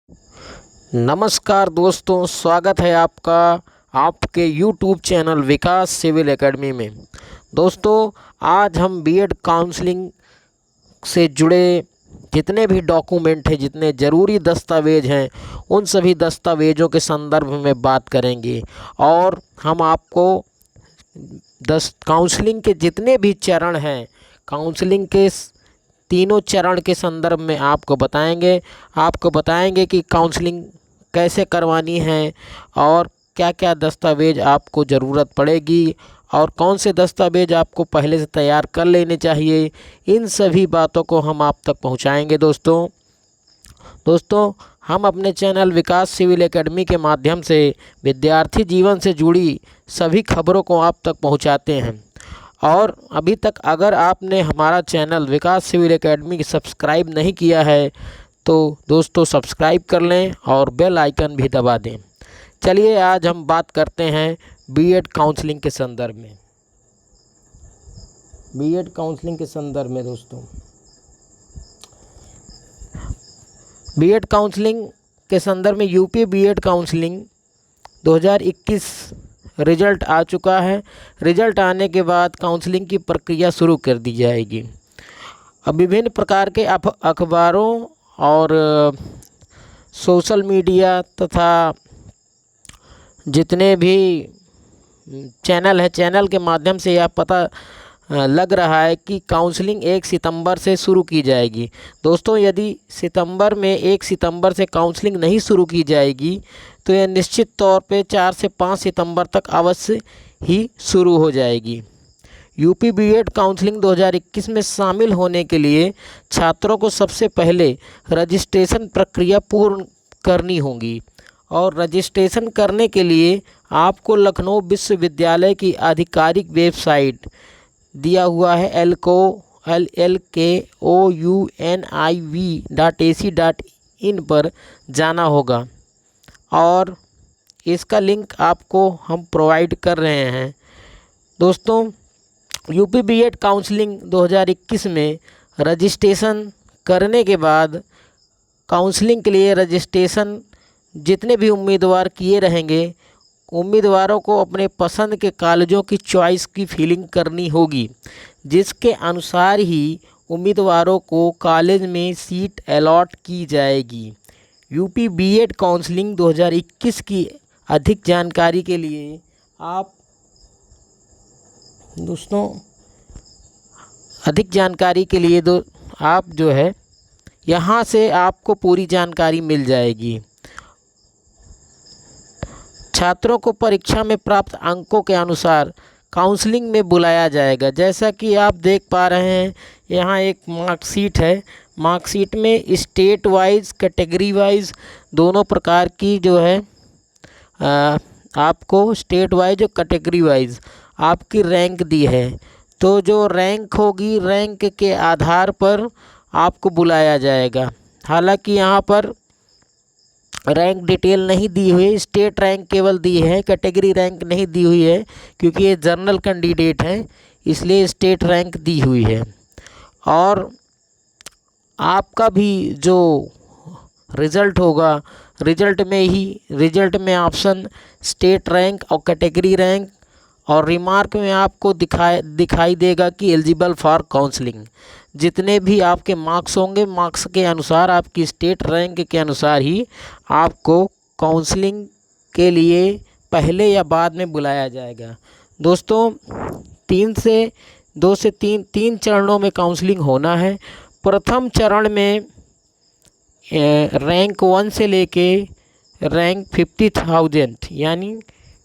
नमस्कार दोस्तों, स्वागत है आपका आपके YouTube चैनल विकास सिविल एकेडमी में। दोस्तों, आज हम बीएड काउंसलिंग से जुड़े जितने भी डॉक्यूमेंट हैं, जितने ज़रूरी दस्तावेज हैं, उन सभी दस्तावेज़ों के संदर्भ में बात करेंगे और हम आपको काउंसलिंग के जितने भी चरण हैं, काउंसलिंग के तीनों चरण के संदर्भ में आपको बताएंगे कि काउंसलिंग कैसे करवानी है और क्या क्या दस्तावेज़ आपको ज़रूरत पड़ेगी और कौन से दस्तावेज़ आपको पहले से तैयार कर लेने चाहिए। इन सभी बातों को हम आप तक पहुंचाएंगे। दोस्तों, हम अपने चैनल विकास सिविल एकेडमी के माध्यम से विद्यार्थी जीवन से जुड़ी सभी खबरों को आप तक पहुंचाते हैं। और अभी तक अगर आपने हमारा चैनल विकास सिविल एकेडमी सब्सक्राइब नहीं किया है तो दोस्तों सब्सक्राइब कर लें और बेल आइकन भी दबा दें। चलिए आज हम बात करते हैं बीएड काउंसलिंग के संदर्भ में। बीएड काउंसलिंग के संदर्भ में दोस्तों, बीएड काउंसलिंग के संदर्भ में यूपी बीएड काउंसलिंग 2021 रिजल्ट आ चुका है। रिजल्ट आने के बाद काउंसलिंग की प्रक्रिया शुरू कर दी जाएगी। अब विभिन्न प्रकार के अखबारों और सोशल मीडिया तथा जितने भी चैनल है, चैनल के माध्यम से यह पता लग रहा है कि काउंसलिंग 1 सितंबर से शुरू की जाएगी। दोस्तों, यदि 1 सितंबर से काउंसलिंग नहीं शुरू की जाएगी तो यह निश्चित तौर पे 4 से 5 सितंबर तक अवश्य ही शुरू हो जाएगी। यूपी बीएड काउंसलिंग 2021 में शामिल होने के लिए छात्रों को सबसे पहले रजिस्ट्रेशन प्रक्रिया पूर्ण करनी होगी और रजिस्ट्रेशन करने के लिए आपको लखनऊ विश्वविद्यालय की आधिकारिक वेबसाइट दिया हुआ है LKOUNIV.ac.in पर जाना होगा और इसका लिंक आपको हम प्रोवाइड कर रहे हैं। दोस्तों, यूपी बीएड काउंसलिंग 2021 में रजिस्ट्रेशन करने के बाद काउंसलिंग के लिए रजिस्ट्रेशन जितने भी उम्मीदवार किए रहेंगे, उम्मीदवारों को अपने पसंद के कॉलेजों की चॉइस की फिलिंग करनी होगी, जिसके अनुसार ही उम्मीदवारों को कॉलेज में सीट अलॉट की जाएगी। यूपी बीएड काउंसलिंग 2021 की अधिक जानकारी के लिए आप आप जो है यहाँ से आपको पूरी जानकारी मिल जाएगी। छात्रों को परीक्षा में प्राप्त अंकों के अनुसार काउंसलिंग में बुलाया जाएगा। जैसा कि आप देख पा रहे हैं, यहाँ एक मार्कशीट है। मार्कशीट में स्टेट वाइज, कैटेगरी वाइज दोनों प्रकार की जो है आपको स्टेट वाइज और कैटेगरी वाइज आपकी रैंक दी है। तो जो रैंक होगी, रैंक के आधार पर आपको बुलाया जाएगा। हालांकि यहाँ पर रैंक डिटेल नहीं दी हुई, स्टेट रैंक केवल दी है, कैटेगरी रैंक नहीं दी हुई है क्योंकि ये जनरल कैंडिडेट है, इसलिए स्टेट रैंक दी हुई है। और आपका भी जो रिज़ल्ट होगा, रिज़ल्ट में ऑप्शन स्टेट रैंक और कैटेगरी रैंक और रिमार्क में आपको दिखाई देगा कि एलिजिबल फॉर काउंसलिंग। जितने भी आपके मार्क्स होंगे, मार्क्स के अनुसार, आपकी स्टेट रैंक के अनुसार ही आपको काउंसलिंग के लिए पहले या बाद में बुलाया जाएगा। दोस्तों, 2 से 3 चरणों में काउंसलिंग होना है। प्रथम चरण में रैंक 1 से लेके रैंक 50,000 यानी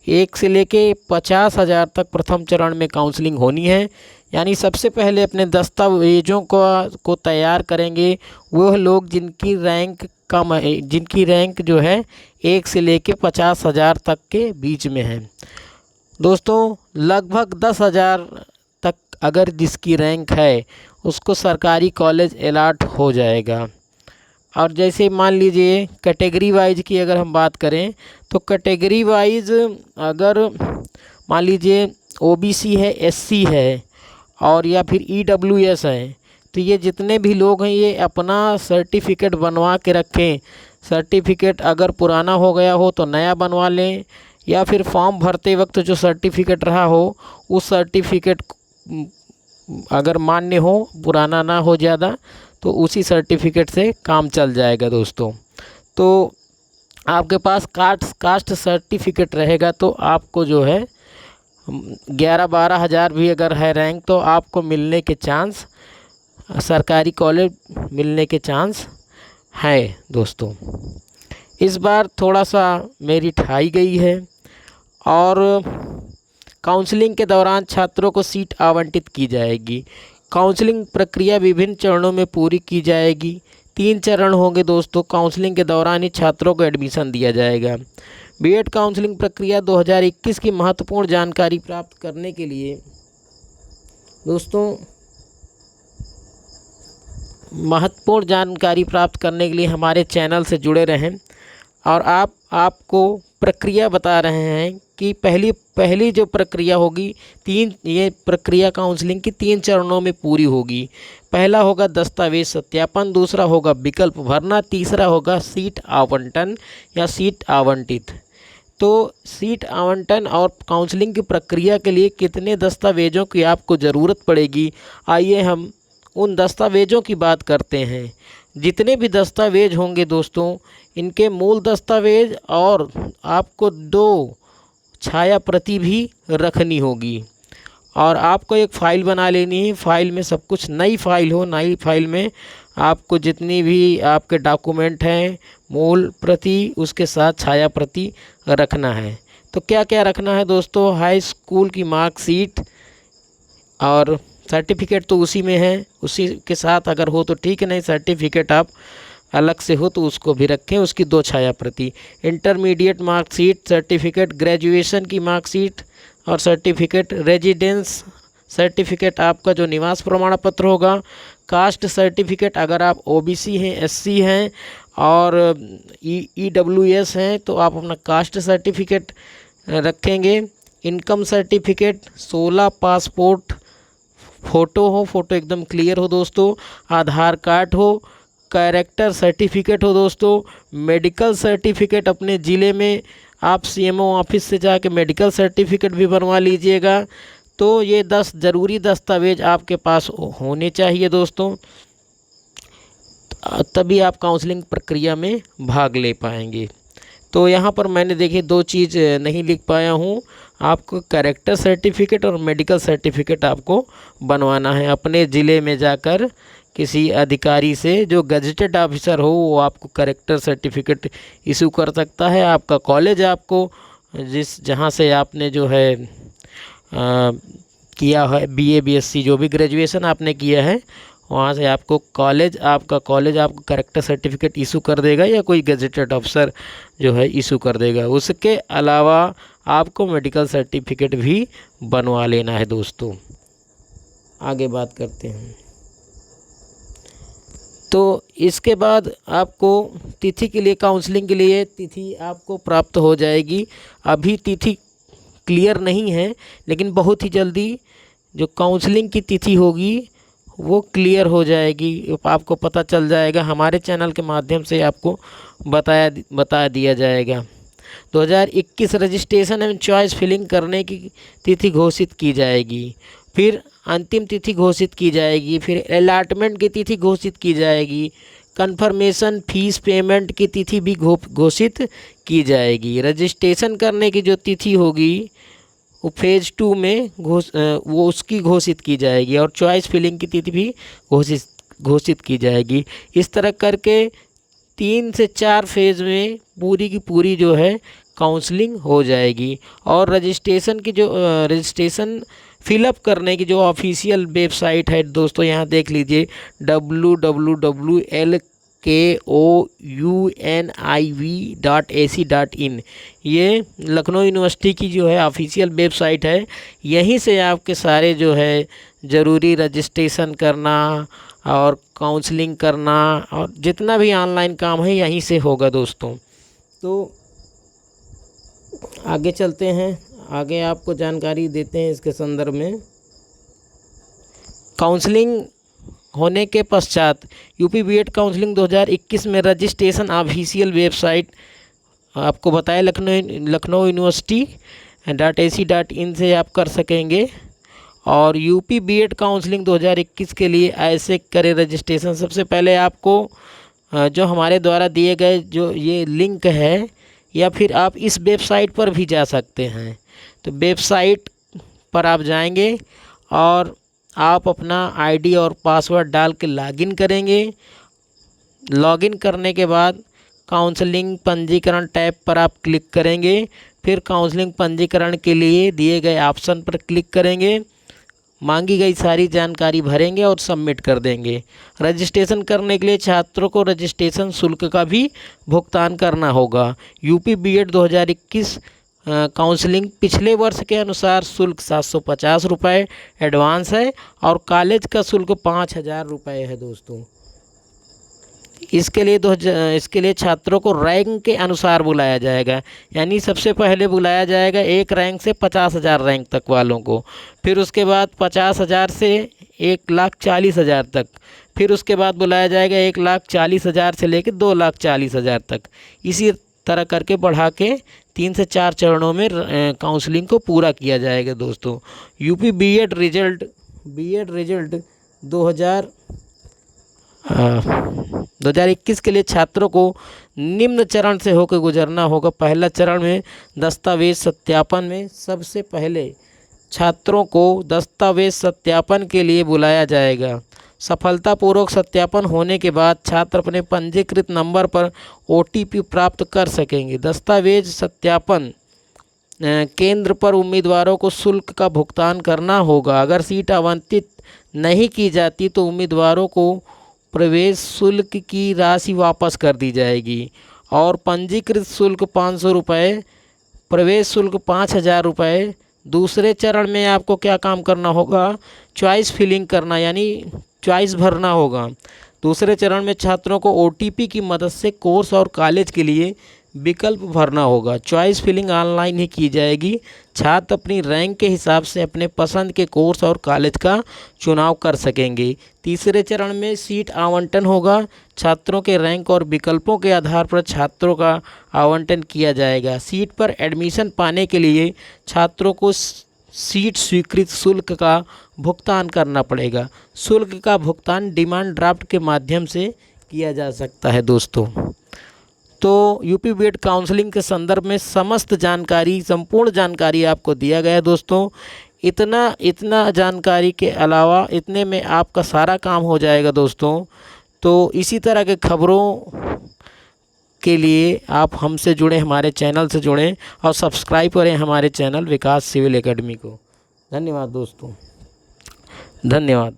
1 से लेके 50,000 तक प्रथम चरण में काउंसलिंग होनी है। यानी सबसे पहले अपने दस्तावेज़ों को तैयार करेंगे वह लोग जिनकी रैंक कम है, जिनकी रैंक जो है 1 से लेके 50,000 तक के बीच में है। दोस्तों, लगभग 10,000 तक अगर जिसकी रैंक है उसको सरकारी कॉलेज अलॉट हो जाएगा। और जैसे मान लीजिए कैटेगरी वाइज की अगर हम बात करें तो कैटेगरी वाइज अगर मान लीजिए ओबीसी है, एससी है और या फिर ईडब्ल्यूएस है, तो ये जितने भी लोग हैं ये अपना सर्टिफिकेट बनवा के रखें सर्टिफिकेट अगर पुराना हो गया हो तो नया बनवा लें, या फिर फॉर्म भरते वक्त जो सर्टिफिकेट रहा हो उस सर्टिफिकेट अगर मान्य हो, पुराना ना हो ज़्यादा, तो उसी सर्टिफिकेट से काम चल जाएगा दोस्तों। तो आपके पास कास्ट सर्टिफिकेट रहेगा तो आपको जो है 11-12 हज़ार भी अगर है रैंक तो आपको मिलने के चांस, सरकारी कॉलेज मिलने के चांस है दोस्तों। इस बार थोड़ा सा मेरिट हाई गई है और काउंसलिंग के दौरान छात्रों को सीट आवंटित की जाएगी। काउंसलिंग प्रक्रिया विभिन्न चरणों में पूरी की जाएगी। 3 चरण होंगे दोस्तों। काउंसलिंग के दौरान ही छात्रों को एडमिशन दिया जाएगा। बीएड काउंसलिंग प्रक्रिया 2021 की महत्वपूर्ण जानकारी प्राप्त करने के लिए दोस्तों, महत्वपूर्ण जानकारी प्राप्त करने के लिए हमारे चैनल से जुड़े रहें। और आपको प्रक्रिया बता रहे हैं कि पहली जो प्रक्रिया होगी, ये प्रक्रिया काउंसलिंग की 3 चरणों में पूरी होगी। पहला होगा दस्तावेज सत्यापन, दूसरा होगा विकल्प भरना, तीसरा होगा सीट आवंटन या सीट आवंटित। तो सीट आवंटन और काउंसलिंग की प्रक्रिया के लिए कितने दस्तावेज़ों की आपको ज़रूरत पड़ेगी, आइए हम उन दस्तावेज़ों की बात करते हैं। जितने भी दस्तावेज होंगे दोस्तों, इनके मूल दस्तावेज और आपको 2 छाया प्रति भी रखनी होगी और आपको एक फ़ाइल बना लेनी है। फ़ाइल में सब कुछ नई फ़ाइल हो, नई फ़ाइल में आपको जितनी भी आपके डॉक्यूमेंट हैं मूल प्रति उसके साथ छाया प्रति रखना है। तो क्या क्या रखना है दोस्तों? हाई स्कूल की मार्कशीट और सर्टिफिकेट तो उसी में है, उसी के साथ अगर हो तो ठीक है, नहीं सर्टिफिकेट आप अलग से हो तो उसको भी रखें, उसकी 2 छाया प्रति। इंटरमीडिएट मार्कशीट, सर्टिफिकेट, ग्रेजुएशन की मार्कशीट और सर्टिफिकेट, रेजिडेंस सर्टिफिकेट आपका जो निवास प्रमाण पत्र होगा, कास्ट सर्टिफिकेट अगर आप ओबीसी हैं, एससी हैं और ईडब्ल्यूएस हैं तो आप अपना कास्ट सर्टिफिकेट रखेंगे। इनकम सर्टिफिकेट, 16 पासपोर्ट फ़ोटो हो, फ़ोटो एकदम क्लियर हो दोस्तों, आधार कार्ड हो, कैरेक्टर सर्टिफिकेट हो दोस्तों, मेडिकल सर्टिफिकेट अपने ज़िले में आप सीएमओ ऑफिस से जाके मेडिकल सर्टिफिकेट भी बनवा लीजिएगा। तो ये 10 ज़रूरी दस्तावेज आपके पास होने चाहिए दोस्तों, तभी आप काउंसलिंग प्रक्रिया में भाग ले पाएंगे। तो यहाँ पर मैंने देखिए 2 चीज़ नहीं लिख पाया हूँ। आपको कैरेक्टर सर्टिफिकेट और मेडिकल सर्टिफिकेट आपको बनवाना है अपने ज़िले में जाकर किसी अधिकारी से, जो गजेटेड ऑफिसर हो वो आपको कैरेक्टर सर्टिफिकेट इशू कर सकता है। आपका कॉलेज आपको जहाँ से आपने जो है किया है बीए बीएससी जो भी ग्रेजुएशन आपने किया है, वहाँ से आपको आपका कॉलेज आपको कैरेक्टर सर्टिफिकेट इशू कर देगा या कोई गजेटेड अफसर जो है इशू कर देगा। उसके अलावा आपको मेडिकल सर्टिफिकेट भी बनवा लेना है दोस्तों। आगे बात करते हैं। तो इसके बाद आपको तिथि के लिए, काउंसलिंग के लिए तिथि आपको प्राप्त हो जाएगी। अभी तिथि क्लियर नहीं है, लेकिन बहुत ही जल्दी जो काउंसलिंग की तिथि होगी वो क्लियर हो जाएगी, आपको पता चल जाएगा। हमारे चैनल के माध्यम से आपको बता दिया जाएगा। 2021 रजिस्ट्रेशन एवं चॉइस फिलिंग करने की तिथि घोषित की जाएगी, फिर अंतिम तिथि घोषित की जाएगी, फिर अलॉटमेंट की तिथि घोषित की जाएगी, कंफर्मेशन फीस पेमेंट की तिथि भी घोषित की जाएगी। रजिस्ट्रेशन करने की जो तिथि होगी वो फेज़ 2 में वो उसकी घोषित की जाएगी और चॉइस फिलिंग की तिथि भी घोषित की जाएगी। इस तरह करके 3 से 4 फेज़ में पूरी की पूरी जो है काउंसलिंग हो जाएगी। और रजिस्ट्रेशन फिलअप करने की जो ऑफिशियल वेबसाइट है दोस्तों, यहाँ देख लीजिए www.LKOUNIV.AC.in, ये लखनऊ यूनिवर्सिटी की जो है ऑफिशियल वेबसाइट है। यहीं से आपके सारे जो है ज़रूरी रजिस्ट्रेशन करना और काउंसलिंग करना और जितना भी ऑनलाइन काम है यहीं से होगा दोस्तों। तो आगे चलते हैं, आगे आपको जानकारी देते हैं इसके संदर्भ में। काउंसलिंग होने के पश्चात यूपी बीएड काउंसलिंग 2021 में रजिस्ट्रेशन ऑफिशियल वेबसाइट आपको बताया लखनऊ यूनिवर्सिटी.ac.in से आप कर सकेंगे। और यूपी बीएड काउंसलिंग 2021 के लिए ऐसे करें रजिस्ट्रेशन। सबसे पहले आपको जो हमारे द्वारा दिए गए जो ये लिंक है, या फिर आप इस वेबसाइट पर भी जा सकते हैं। तो वेबसाइट पर आप जाएंगे और आप अपना आईडी और पासवर्ड डाल के लॉगिन करेंगे। लॉगिन करने के बाद काउंसलिंग पंजीकरण टैब पर आप क्लिक करेंगे। फिर काउंसलिंग पंजीकरण के लिए दिए गए ऑप्शन पर क्लिक करेंगे। मांगी गई सारी जानकारी भरेंगे और सबमिट कर देंगे। रजिस्ट्रेशन करने के लिए छात्रों को रजिस्ट्रेशन शुल्क का भी भुगतान करना होगा। यूपी बीएड 2021 काउंसलिंग पिछले वर्ष के अनुसार शुल्क 750 रुपये एडवांस है और कॉलेज का शुल्क 5000 रुपये है दोस्तों। इसके लिए छात्रों को रैंक के अनुसार बुलाया जाएगा, यानी सबसे पहले बुलाया जाएगा 1 रैंक से 50,000 रैंक तक वालों को, फिर उसके बाद 50,000 से 1,40,000 तक, फिर उसके बाद बुलाया जाएगा 1,40,000 से लेकर 2,40,000 तक। इसी तरह करके बढ़ा के 3 से 4 चरणों में काउंसलिंग को पूरा किया जाएगा दोस्तों। यूपी बीएड रिजल्ट 2021 के लिए छात्रों को निम्न चरण से होकर गुजरना होगा। पहला चरण में दस्तावेज सत्यापन में सबसे पहले छात्रों को दस्तावेज सत्यापन के लिए बुलाया जाएगा। सफलतापूर्वक सत्यापन होने के बाद छात्र अपने पंजीकृत नंबर पर OTP प्राप्त कर सकेंगे। दस्तावेज सत्यापन केंद्र पर उम्मीदवारों को शुल्क का भुगतान करना होगा। अगर सीट आवंटित नहीं की जाती तो उम्मीदवारों को प्रवेश शुल्क की राशि वापस कर दी जाएगी और पंजीकृत शुल्क 500 रुपये, प्रवेश शुल्क 5000 रुपये। दूसरे चरण में आपको क्या काम करना होगा? चॉइस फिलिंग करना, यानी चॉइस भरना होगा। दूसरे चरण में छात्रों को OTP की मदद से कोर्स और कॉलेज के लिए विकल्प भरना होगा। चॉइस फिलिंग ऑनलाइन ही की जाएगी। छात्र अपनी रैंक के हिसाब से अपने पसंद के कोर्स और कॉलेज का चुनाव कर सकेंगे। तीसरे चरण में सीट आवंटन होगा। छात्रों के रैंक और विकल्पों के आधार पर छात्रों का आवंटन किया जाएगा। सीट पर एडमिशन पाने के लिए छात्रों को सीट स्वीकृत शुल्क का भुगतान करना पड़ेगा। शुल्क का भुगतान डिमांड ड्राफ्ट के माध्यम से किया जा सकता है दोस्तों। तो यूपी बीएड काउंसलिंग के संदर्भ में समस्त जानकारी, संपूर्ण जानकारी आपको दिया गया है दोस्तों। इतना जानकारी के अलावा इतने में आपका सारा काम हो जाएगा दोस्तों। तो इसी तरह के खबरों के लिए आप हमसे जुड़ें, हमारे चैनल से जुड़ें और सब्सक्राइब करें हमारे चैनल विकास सिविल एकेडमी को। धन्यवाद दोस्तों, धन्यवाद।